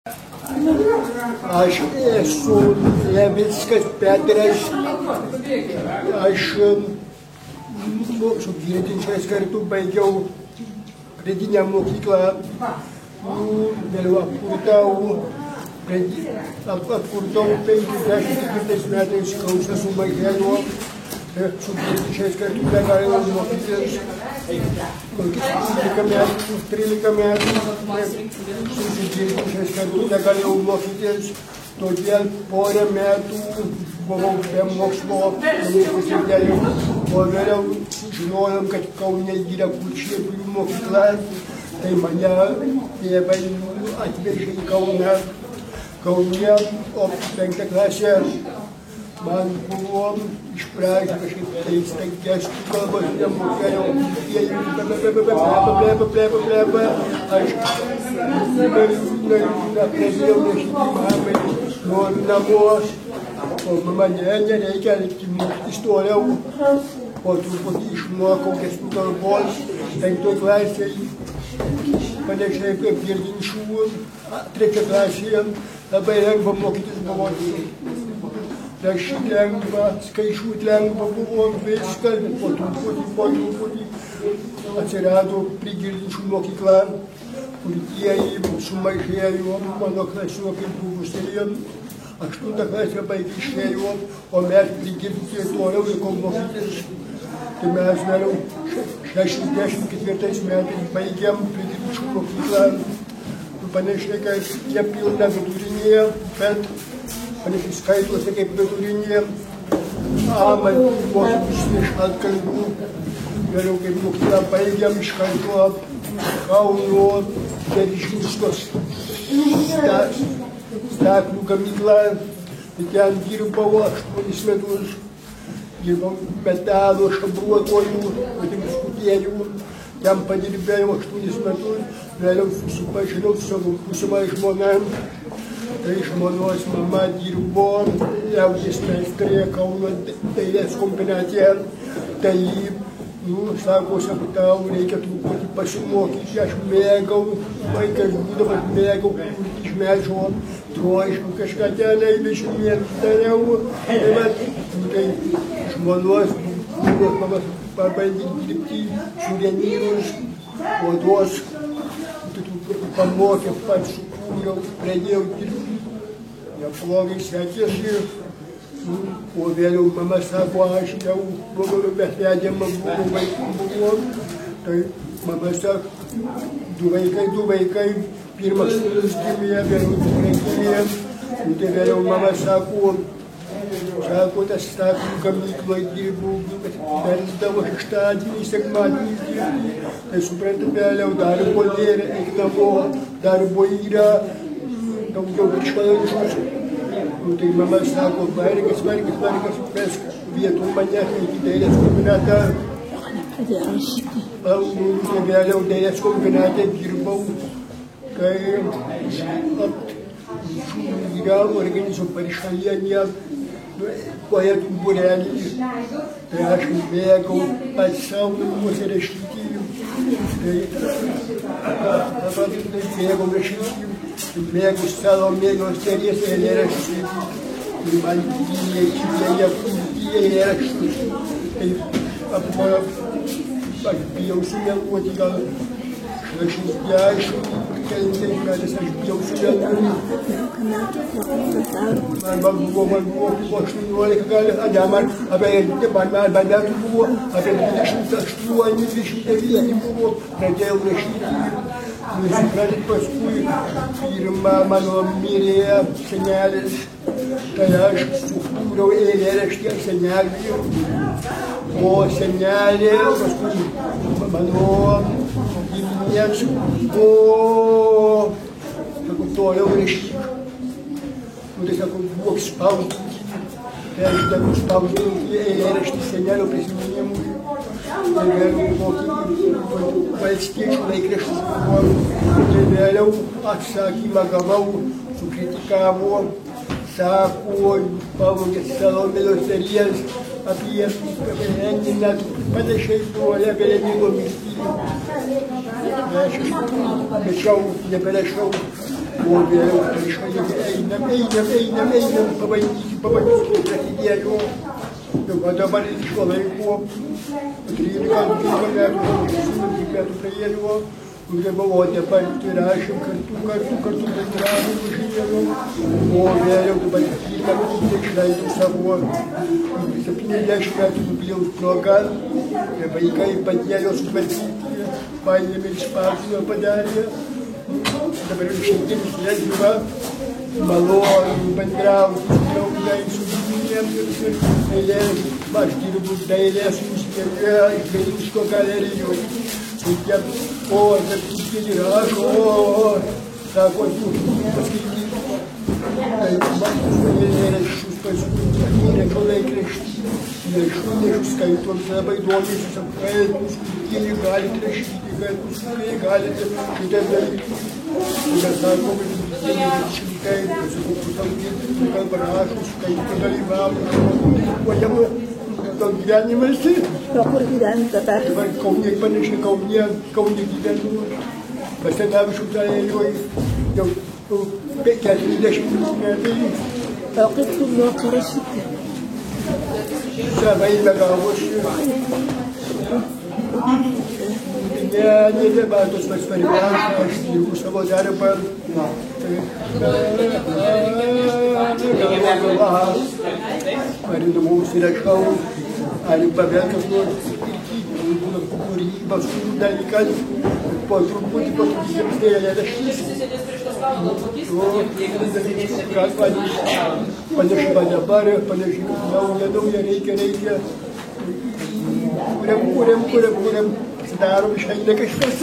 Aš esu Levickas Petras, aš su girdinčiais kartu baigiau pradinę mokyklą, vėliau apkurtau 54 metais Kaune sumažėjo, su girdinčiais kartu negalėjau mokytis, 13 metų, su girdinčiais kartu negalėjau mokytis, todėl porą metų buvau be mokslo, o vėliau žinojom, kad Kaune yra kurčėnų mokykla, tai mane tėvai atvežė į Kauną. Kaune, o 5 klasė man buvo iš pradžių kažkaip keista, gestų kalbos nemokėjau, aš nepradėjau rašyti mamai, noriu namo, o mama nereikia mokytis toliau, po truputį išmokau gestų kalbos, 5 klasėje, panašiai kaip girdinčių, 3 klasėje, labai lengva mokytis buvo. Rašyti lengva, skaičiuoti lengva buvo viskas, bet po truputį atsirado prigirdinčių mokykla, kur tie sumažėjo, mano klasiokai buvusieji, 8 klasę baigė išėjo, o mes prigirdinti toliau liko mokytis. Tai mes vėliau 64 metais baigėm prigirdinčių mokyklą, panašiai kaip jie pilna vidurinėje, bet panašiai skaitosi kaip vidurinėje, mokytis iš atkalbų, vėliau kaip mokyklą baigėm iš karto Kauno Derižinskos staklių gamyklą, ten dirbau 8 metus, dirbau metalo šabruotojų, skutėjų, ten padirbėjau 8 metus, vėliau susipažinau su savo būsima žmona. Tai žmonos mama dirbo liaudies meistrė Kauno dailės kombinate, tai sako, tau reikia truputį pasimokyti, aš mėgau, vaikas būdamas mėgau iš medžio, troškau kažką ten įvežinėti dariau, tai žmonos mama pabandė dirbti suvenyrus, odos, pamokė, pats sukūriau, pradėjau dirbti, neblogai sekėsi. O vėliau mama sako, aš jau besvedėma buvo, vaikų buvo, tai mama sako, du vaikai, pirmas gimė, vėliau gimė, tai vėliau mama sako, tas staklių gamykloje dirbu, versdavo šeštadienį, sekmadienį dirbti, tai suprantu, vėliau darbo nėra, eik namo, darbo yra, daugiau viršvalandžius. Tai mama sako, vargas, vesk vietų mane iki dailės kombinatą. Vėliau dailės kombinatą dirbau, kai yra organizuo Paryšalienė, poetų būrelį. Tai aš mėgau pats savo namuose rašyti. Mėgau rašyti. Mėgau Salomėjos Nėries eilėraščius, man jie eilėraščius. Aš bijausi meluoti, gal 60 metais aš bijausi meluoti. Man buvo 18, gal man metų buvo, apie 28-29 buvo, pradėjau rašyti. Suprantat, paskui pirma mano mirė senelis, tai aš sukūriau eilėraštį seneliui, o senelė paskui mano giminės, sako, toliau rašyk. Tai sako, duok spausdinti, tai aš daviau spausdinti eilėraštį senelio prisiminimui. Tai vėliau valstiečių laikraštis buvo, tai vėliau atsakymą gavau, sukritikavo, sako, pavogė Salomėjos Nėries apie Leniną, panašiai buvo Lenino mirtį. Aš neberašau. o vėliau išvažiuoti einam, pabandyti, prasidėjo. O dabar šiuo laiku 13 metų praėjo. Galvoju, rašėm kartu bendravom, važinėdavom, o vėliau dabar 3 metus išleidžiu savo 70 metų nupjaus progą, vaikai padėjo sutvarkyti, paėmė iš parko padarė, dabar šiandienis leidžiu, malonu bendrauti su draugais, su giminėm ir aš dirbu dailės muziejuje, Žvėryniško galerijoje. O, bet truputėlį rašo, sako, paskaityti, man eilėraščius pasiūlyti, laikraščius skaitom, labai domisi, sako, kaip truputėlį galite rašyti, kaip truputėlį galite šitą daryti. Tada sako, kad truputėlį rašyti, pasakau, kalba rašo, skaito, dalyvauja, gal gyvenimas. O kur gyventi dabar? Dabar Kaune panašiai, Kaune gyvenu. Basanavičiaus alėjoj jau 40 metų. O kaip tu moki rašyti? Savaime gavosi. Ne dabar tos svarbiausia, aš dirbu savo darbą. Ar įdomus įrašau, ar pavelkas nors kūrybos dalykas, po truputį jiems rašys. Panašiai va dabar, panašiai nauja, reikia. Kuriam, pasidarom, išeina kažkas.